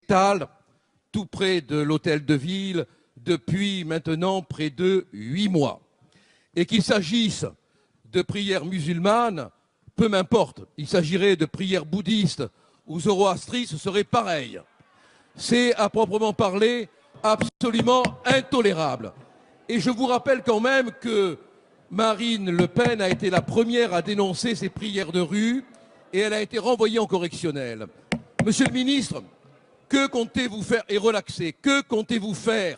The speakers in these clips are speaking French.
Tal, tout près de l'hôtel de ville, depuis maintenant près de 8 mois. Et qu'il s'agisse de prières musulmanes, peu m'importe, il s'agirait de prières bouddhistes ou zoroastristes, ce serait pareil. C'est à proprement parler absolument intolérable. Et je vous rappelle quand même que Marine Le Pen a été la première à dénoncer ces prières de rue et elle a été renvoyée en correctionnel. Monsieur le ministre, que comptez-vous faire et relaxer? Que comptez-vous faire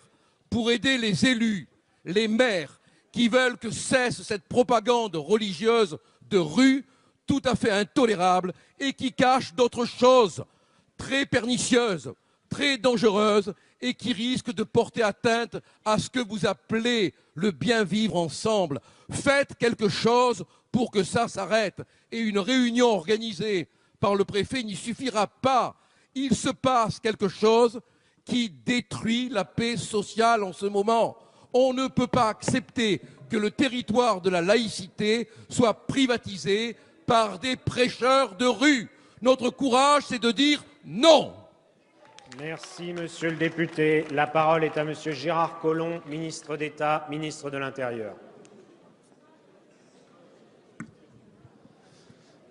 pour aider les élus, les maires qui veulent que cesse cette propagande religieuse de rue tout à fait intolérable et qui cache d'autres choses très pernicieuses, très dangereuses et qui risquent de porter atteinte à ce que vous appelez le bien vivre ensemble? Faites quelque chose pour que ça s'arrête. Et une réunion organisée par le préfet n'y suffira pas. Il se passe quelque chose qui détruit la paix sociale en ce moment. On ne peut pas accepter que le territoire de la laïcité soit privatisé par des prêcheurs de rue. Notre courage, c'est de dire non. Merci, monsieur le député. La parole est à monsieur Gérard Collomb, ministre d'État, ministre de l'Intérieur.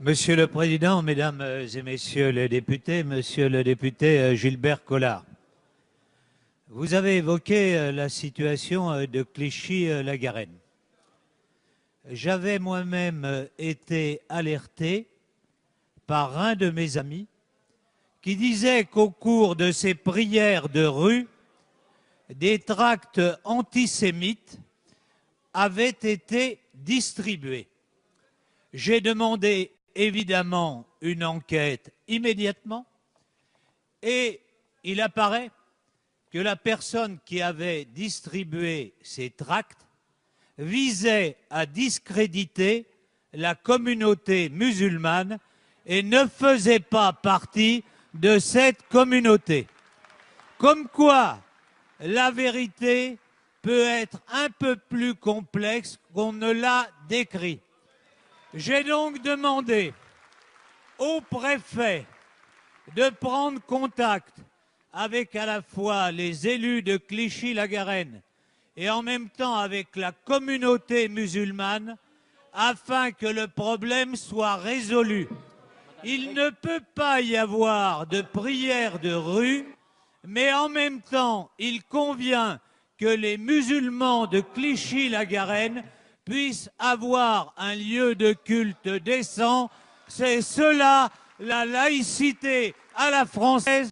Monsieur le Président, Mesdames et Messieurs les députés, Monsieur le député Gilbert Collard, vous avez évoqué la situation de Clichy-la-Garenne. J'avais moi-même été alerté par un de mes amis qui disait qu'au cours de ces prières de rue, des tracts antisémites avaient été distribués. J'ai demandé évidemment une enquête immédiatement et il apparaît que la personne qui avait distribué ces tracts visait à discréditer la communauté musulmane et ne faisait pas partie de cette communauté. Comme quoi, la vérité peut être un peu plus complexe qu'on ne l'a décrit. J'ai donc demandé au préfet de prendre contact avec à la fois les élus de Clichy-la-Garenne et en même temps avec la communauté musulmane afin que le problème soit résolu. Il ne peut pas y avoir de prière de rue, mais en même temps, il convient que les musulmans de Clichy-la-Garenne puissent avoir un lieu de culte décent. C'est cela la laïcité à la française,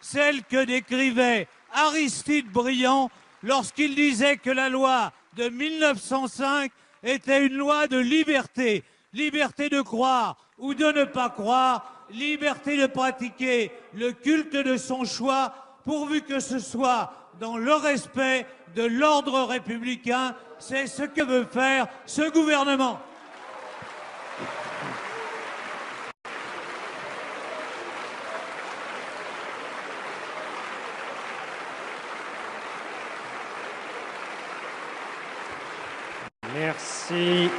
celle que décrivait Aristide Briand lorsqu'il disait que la loi de 1905 était une loi de liberté. Liberté de croire ou de ne pas croire, liberté de pratiquer le culte de son choix, pourvu que ce soit dans le respect de l'ordre républicain. C'est ce que veut faire ce gouvernement. Merci.